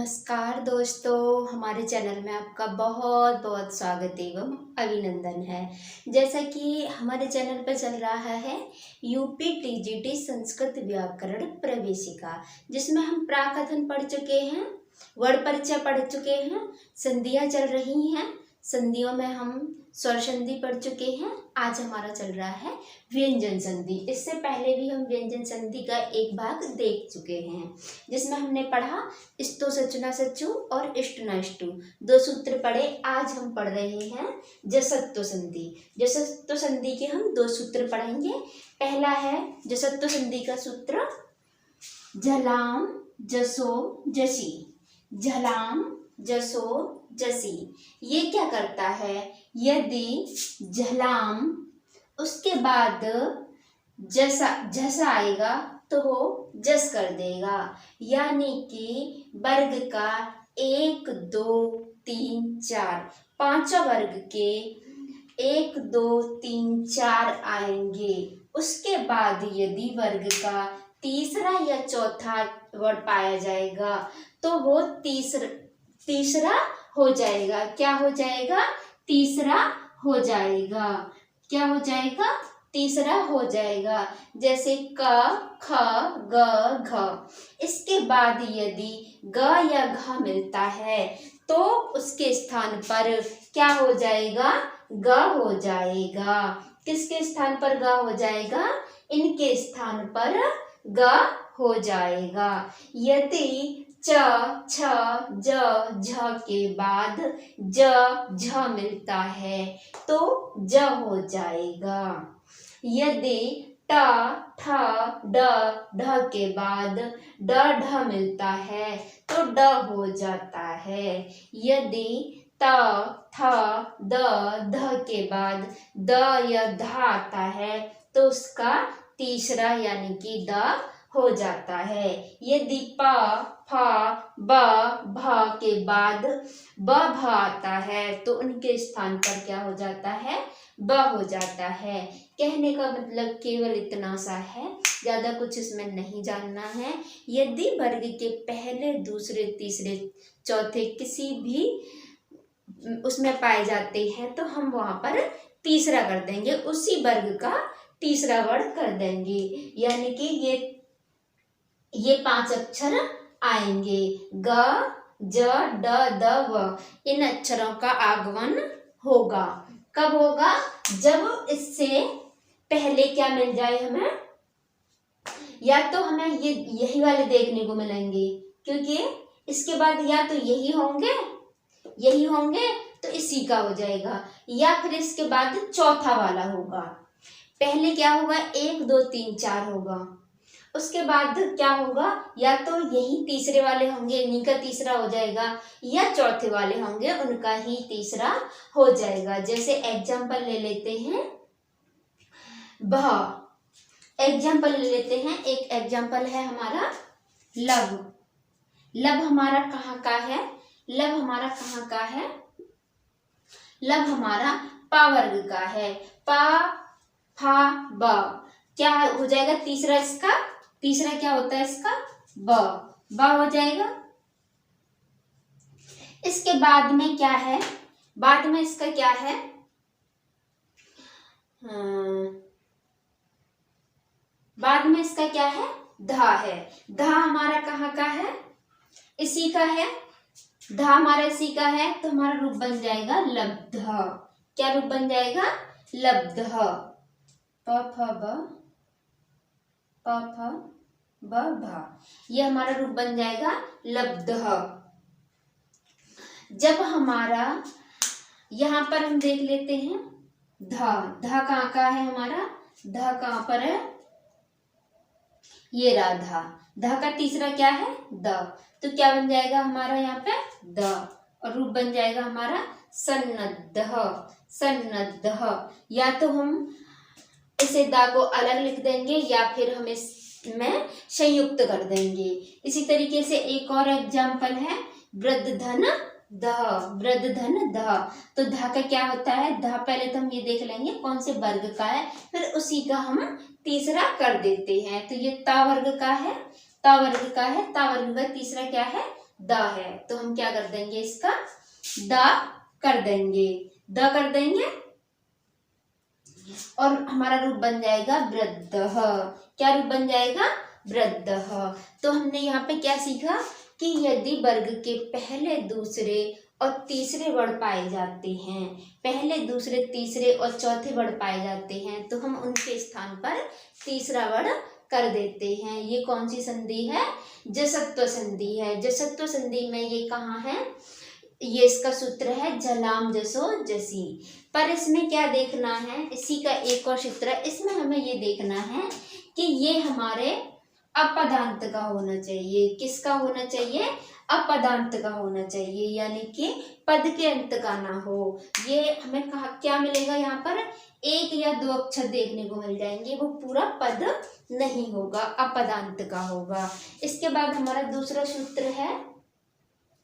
नमस्कार दोस्तों, हमारे चैनल में आपका बहुत बहुत स्वागत एवं अभिनंदन है। जैसा कि हमारे चैनल पर चल रहा है यूपी टीजीटी संस्कृत व्याकरण प्रवेशिका, जिसमें हम प्राकथन पढ़ चुके हैं, वर्ण परिचय पढ़ चुके हैं, संधियां चल रही हैं, संधियों में हम स्वर संधि पढ़ चुके हैं। आज हमारा चल रहा है व्यंजन संधि। इससे पहले भी हम व्यंजन संधि का एक भाग देख चुके हैं, जिसमें हमने पढ़ा स्तो सचुना सचु और इष्टना इष्टु, दो सूत्र पढ़े। आज हम पढ़ रहे हैं जसत्व संधि। जसत्व संधि के हम दो सूत्र पढ़ेंगे। पहला है जसत्व संधि का सूत्र झलाम जसो जसी। झलाम जसो जसी, ये क्या करता है? यदि झलाम उसके बाद जस आएगा तो वो जस कर देगा, यानी कि वर्ग का 1 2 3 4 पांचों वर्ग के 1 2 3 4 आएंगे। उसके बाद यदि वर्ग का तीसरा या चौथा वर्ड पाया जाएगा तो वो तीसरा हो जाएगा। क्या हो जाएगा? तीसरा हो जाएगा। क्या हो जाएगा? तीसरा हो जाएगा। जैसे क ख ग घ। इसके बाद यदि ग या घ मिलता है तो उसके स्थान पर क्या हो जाएगा? ग हो जाएगा। किसके स्थान पर ग हो जाएगा? इनके स्थान पर ग हो जाएगा। यदि च छ ज झ के बाद ज झ मिलता है तो ज हो जाएगा। यदि ट ठ ड ढ के बाद ड ढ मिलता है तो ड हो जाता है। यदि त थ द ध के बाद द या ध आता है तो उसका तीसरा यानी कि द हो जाता है। यदि प फ ब भ के बाद ब भ आता है तो उनके स्थान पर क्या हो जाता है? ब हो जाता है। कहने का मतलब केवल इतना सा है, ज्यादा कुछ इसमें नहीं जानना है। यदि वर्ग के पहले दूसरे तीसरे चौथे किसी भी उसमें पाए जाते हैं तो हम वहां पर तीसरा कर देंगे, उसी वर्ग का तीसरा वर्ण कर देंगे। यानी कि ये 5 अक्षर आएंगे। ग ज ड द व। इन अक्षरों का आगमन होगा। कब होगा? जब इससे पहले क्या मिल जाए हमें, या तो हमें ये यही वाले देखने को मिलेंगे, क्योंकि इसके बाद या तो यही होंगे तो इसी का हो जाएगा, या फिर इसके बाद चौथा वाला होगा। पहले क्या होगा? 1 2 3 4 होगा। उसके बाद क्या होगा? या तो यही तीसरे वाले होंगे, इन्हीं का तीसरा हो जाएगा, या चौथे वाले होंगे, उनका ही तीसरा हो जाएगा। जैसे एग्जाम्पल ले लेते हैं एग्जाम्पल ले लेते हैं। एक एग्जाम्पल है हमारा लब। लब हमारा कहाँ का है? लब हमारा कहाँ का है? लब हमारा पा वर्ग का है। पा फा ब। क्या हो जाएगा तीसरा? इसका तीसरा क्या होता है? इसका ब हो जाएगा। इसके बाद में क्या है? बाद में इसका क्या है? बाद में इसका क्या है? धा है। धा हमारा कहाँ का है? इसी का है। धा हमारा इसी का है तो हमारा रूप बन जाएगा लब्ध। क्या रूप बन जाएगा? लब्ध। प फ ब भ। ये हमारा रूप बन जाएगा लब्ध। जब हमारा यहाँ पर हम देख लेते हैं धा। धा कहाँ का है हमारा? धा कहाँ पर है? ये रहा धा। धा का तीसरा क्या है? द। तो क्या बन जाएगा हमारा यहाँ पे? द। और रूप बन जाएगा हमारा सन्नद्ध। या तो हम इसे दा को अलग लिख देंगे या फिर हम इसमें संयुक्त कर देंगे। इसी तरीके से एक और एग्जाम्पल है वृद्धधन ध। तो धा का क्या होता है? धा पहले तो हम ये देख लेंगे कौन से वर्ग का है, फिर उसी का हम तीसरा कर देते हैं। तो ये ता वर्ग का है। ता वर्ग का तीसरा क्या है? द है, तो हम क्या कर देंगे, इसका द कर देंगे, द कर देंगे और हमारा रूप बन जाएगा वृद्धः। क्या रूप बन जाएगा, वृद्धः। तो हमने यहाँ पे क्या सीखा कि यदि वर्ग के पहले, दूसरे और तीसरे वर्ण पाए जाते हैं, पहले, दूसरे, तीसरे और चौथे वर्ण पाए जाते हैं, तो हम उनके स्थान पर तीसरा वर्ण कर देते हैं। ये कौन सी संधि है, जसत्व संधि है। जसत्व संधि में ये कहाँ है, ये इसका सूत्र है जलाम जसो जसी। पर इसमें क्या देखना है, इसी का एक और सूत्र है, इसमें हमें ये देखना है कि ये हमारे अपदांत का होना चाहिए। किसका होना चाहिए, अपदांत का होना चाहिए, यानी कि पद के अंत का ना हो। ये हमें कहा क्या मिलेगा, यहाँ पर एक या दो अक्षर देखने को मिल जाएंगे, वो पूरा पद नहीं होगा, अपदांत का होगा। इसके बाद हमारा दूसरा सूत्र है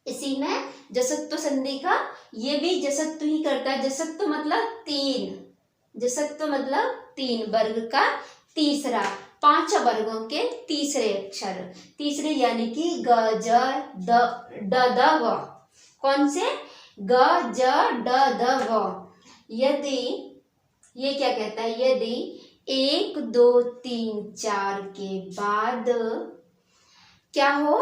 इसी में जसत्व संधि का, ये भी जसत्व ही करता है। जसत्व मतलब तीन, जसत्व मतलब तीन, वर्ग का तीसरा, पांच वर्गों के तीसरे अक्षर, तीसरे यानी कि ग ज द व। कौन से, ग ज द व। यदि ये क्या कहता है, यदि 1 2 3 4 के बाद क्या हो,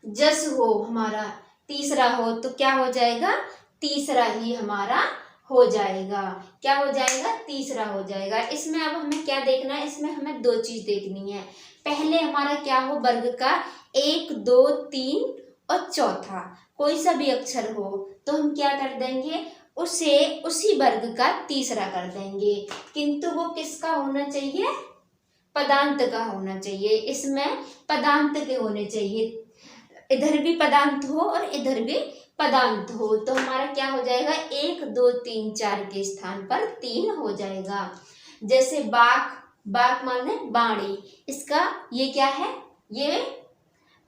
जस हो, हमारा तीसरा हो, तो क्या हो जाएगा, तीसरा ही हमारा हो जाएगा। क्या हो जाएगा, तीसरा हो जाएगा। इसमें अब हमें क्या देखना है, इसमें हमें दो चीज देखनी है। पहले हमारा क्या हो, वर्ग का 1 2 3 और चौथा कोई सा भी अक्षर हो, तो हम क्या कर देंगे, उसे उसी वर्ग का तीसरा कर देंगे, किंतु वो किसका होना चाहिए, पदांत का होना चाहिए। इसमें पदांत के होने चाहिए, इधर भी पदांत हो और इधर भी पदांत हो, तो हमारा क्या हो जाएगा, 1 2 3 4 के स्थान पर 3 हो जाएगा। जैसे बाक, बाक माने बाणी, इसका ये क्या है, ये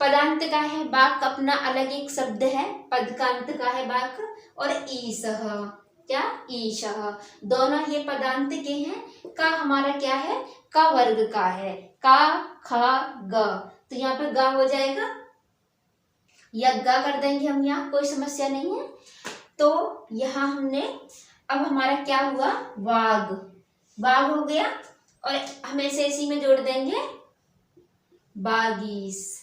पदांत का है। बाक अपना अलग एक शब्द है, पद का अंत का है बाक। और ईशः, क्या, ईशः, दोनों ये पदांत के हैं। का हमारा क्या है, का वर्ग का है, का खा ग, तो यहाँ पे गा हो जाएगा, यज्ञा कर देंगे हम, यहाँ कोई समस्या नहीं है। तो यहाँ हमने, अब हमारा क्या हुआ, वाग, वाग हो गया, और हम इसे इसी में जोड़ देंगे बागीस,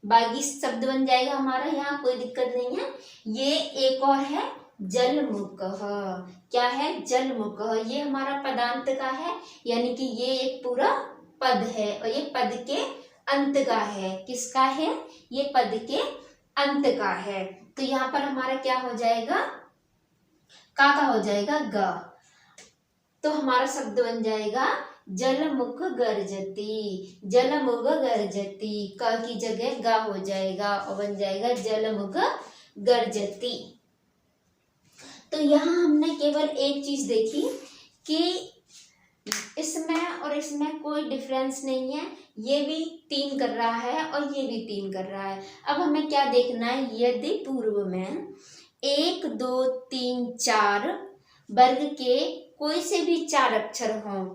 बागीस शब्द बन जाएगा हमारा, यहाँ कोई दिक्कत नहीं है। ये एक और है जलमुखः, क्या है, जलमुखः, ये हमारा पदांत का है, यानी कि ये एक पूरा पद है और ये पद के अंत का है। किसका है, ये पद के अंत का है। तो यहाँ पर हमारा क्या हो जाएगा, का हो जाएगा ग, तो हमारा शब्द बन जाएगा जलमुख गर्जती, जलमुख गर्जती, क की जगह गा हो जाएगा और बन जाएगा जलमुख गर्जती। तो यहाँ हमने केवल एक चीज देखी कि इसमें और इसमें कोई डिफरेंस नहीं है, ये भी 3 कर रहा है और ये भी 3 कर रहा है। अब हमें क्या देखना है, यदि पूर्व में 1 2 3 4 वर्ग के कोई से भी 4 अक्षर हों,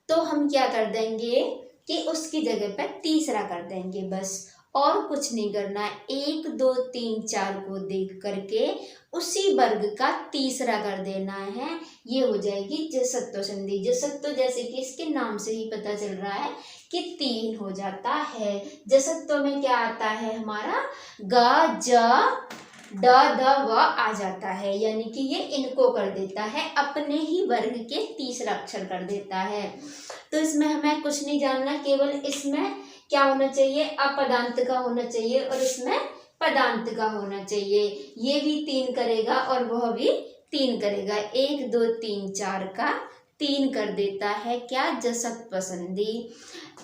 तो हम क्या कर देंगे कि उसकी जगह पर तीसरा कर देंगे, बस, और कुछ नहीं करना है। 1 2 3 4 को देख करके उसी वर्ग का तीसरा कर देना है, ये हो जाएगी जसत्व संधि। जसत्व जैसे कि इसके नाम से ही पता चल रहा है कि 3 हो जाता है। जसत्व में क्या आता है हमारा, ग ज ड द व आ जाता है, यानी कि ये इनको कर देता है, अपने ही वर्ग के तीसरा अक्षर कर देता है। तो इसमें हमें कुछ नहीं जानना, केवल इसमें क्या होना चाहिए, अपदांत का होना चाहिए और इसमें पदांत का होना चाहिए। ये भी 3 करेगा और वह भी 3 करेगा, 1 2 3 4 का 3 कर देता है, क्या, जसत्व संधि।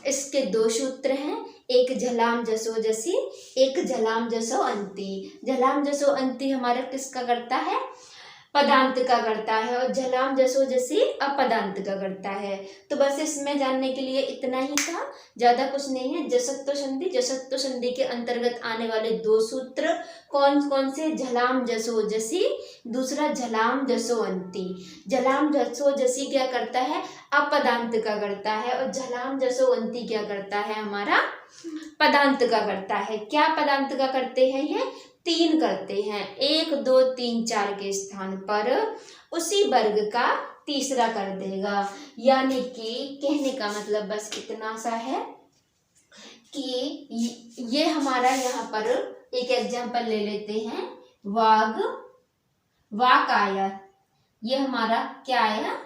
इसके 2 सूत्र हैं, एक झलाम जसो जसी, एक झलाम जसो अंति। झलाम जसो अंति हमारा किसका करता है, पदांत का करता है और झलाम जसो जसी अपदांत का करता है। तो बस इसमें जानने के लिए इतना ही था, ज्यादा कुछ नहीं है। जसत्व संधि, जसत्व संधि के अंतर्गत आने वाले दो सूत्र कौन कौन से? झलाम जसो जसी, दूसरा झलाम जसो अंति। झलाम जसो जसी क्या करता है? अपदांत का करता है और झलाम जसो अंति क्या करता है? हमारा पदांत का करता है। क्या पदांत का करते हैं? ये 3 करते हैं, 1 2 3 4 के स्थान पर उसी वर्ग का तीसरा कर देगा। यानी कि कहने का मतलब बस इतना सा है कि ये हमारा यहाँ पर एक एग्जाम्पल ले लेते हैं। वाक आया, ये हमारा क्या आया?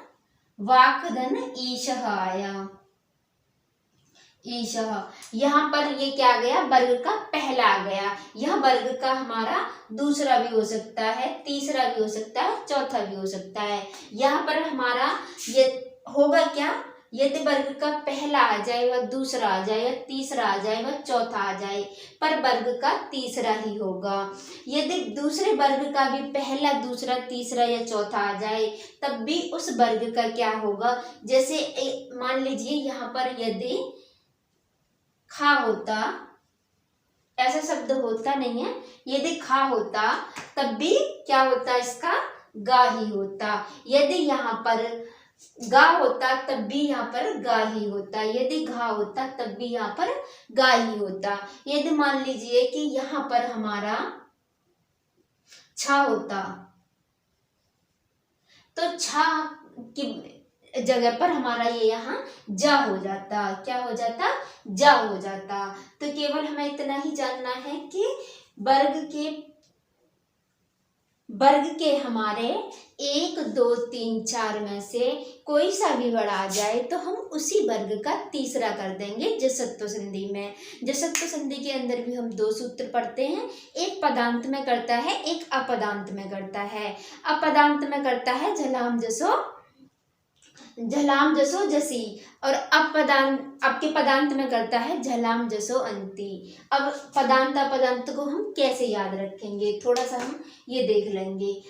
वाक धन ईशः आया। ईशः, यहाँ पर ये क्या आ गया? वर्ग का पहला आ गया। यह वर्ग का हमारा दूसरा भी हो सकता है, तीसरा भी हो सकता है, चौथा भी हो सकता है। यहाँ पर हमारा ये होगा क्या? यदि वर्ग का पहला आ जाए, वह दूसरा आ जाए, वह तीसरा आ जाए, वह चौथा आ जाए, पर वर्ग का तीसरा ही होगा। यदि दूसरे वर्ग का भी पहला, दूसरा, तीसरा या चौथा आ जाए, तब भी उस वर्ग का क्या होगा? जैसे मान लीजिए यहाँ पर यदि खा होता, ऐसा शब्द होता नहीं है, यदि खा होता तब भी क्या होता? इसका गा ही होता। यदि यहाँ पर गा होता तब भी यहाँ पर गा ही होता। यदि घा होता तब भी यहाँ पर गा ही होता। यदि मान लीजिए कि यहाँ पर हमारा छा होता तो छा की जगह पर हमारा ये यहाँ जा हो जाता। क्या हो जाता? जा हो जाता। तो केवल हमें इतना ही जानना है कि वर्ग के हमारे 1 2 3 4 में से कोई सा भी वर्ड आ जाए तो हम उसी वर्ग का तीसरा कर देंगे जसत्व संधि में। जसत्व संधि के अंदर भी हम 2 सूत्र पढ़ते हैं, एक पदांत में करता है, एक अपदांत में करता है। अपदांत में करता है झलाम जसो जसी और आपके पदांत में करता है झलाम जसो अंति। अब पदांत अपदांत को हम कैसे याद रखेंगे, थोड़ा सा हम ये देख लेंगे।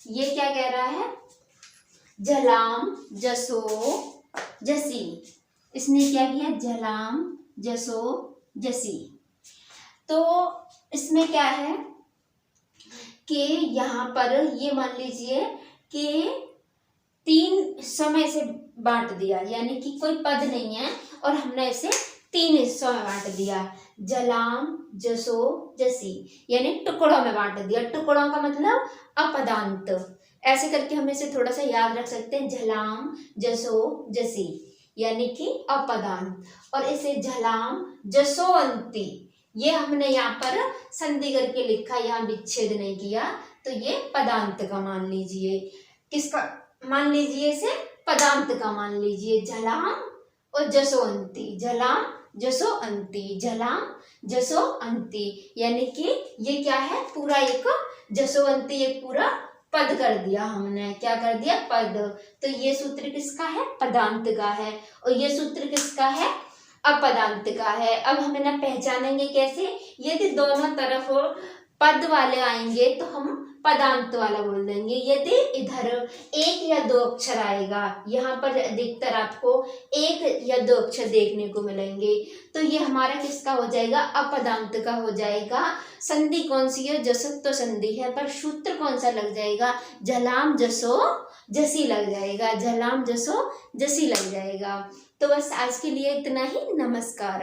ये क्या कह रहा है? झलाम जसो जसी, इसने क्या किया? झलाम जसो जसी। तो इसमें क्या है कि यहाँ पर ये मान लीजिए कि 3 समय से बांट दिया, यानी कि कोई पद नहीं है और हमने इसे 3 हिस्सों में बांट दिया। झलाम जसो जसी, यानी टुकड़ों में बांट दिया। टुकड़ों का मतलब अपदांत। ऐसे करके हम इसे थोड़ा सा याद रख सकते हैं। झलाम जसो जसी यानी कि अपदांत, और इसे झलाम जसो अंति, ये हमने यहाँ पर संधि करके लिखा, यहाँ विच्छेद नहीं किया, तो ये पदांत का मान लीजिए। किसका मान लीजिए? इसे पदांत का मान लीजिए। झलाम और जसो अंति, झलाम जसो अंति, झलाम जसो अंति, यानी कि ये क्या है? पूरा एक जसो अंति, एक पूरा पद कर दिया हमने। क्या कर दिया? पद। तो ये सूत्र किसका है? पदांत का है। और ये सूत्र किसका है? अपदांत का है। अब हम इन्हें पहचानेंगे कैसे? यदि दोनों तरफ पद वाले आएंगे तो हम पदांत वाला बोल देंगे। यदि इधर 1 या 2 अक्षर आएगा, यहाँ पर अधिकतर आपको 1 या 2 अक्षर देखने को मिलेंगे, तो ये हमारा किसका हो जाएगा? अपदांत का हो जाएगा। संधि कौन सी है? जसत्व संधि है, पर सूत्र कौन सा लग जाएगा? झलाम जसो जसी लग जाएगा। झलाम जसो जसी लग जाएगा। तो बस आज के लिए इतना ही। नमस्कार।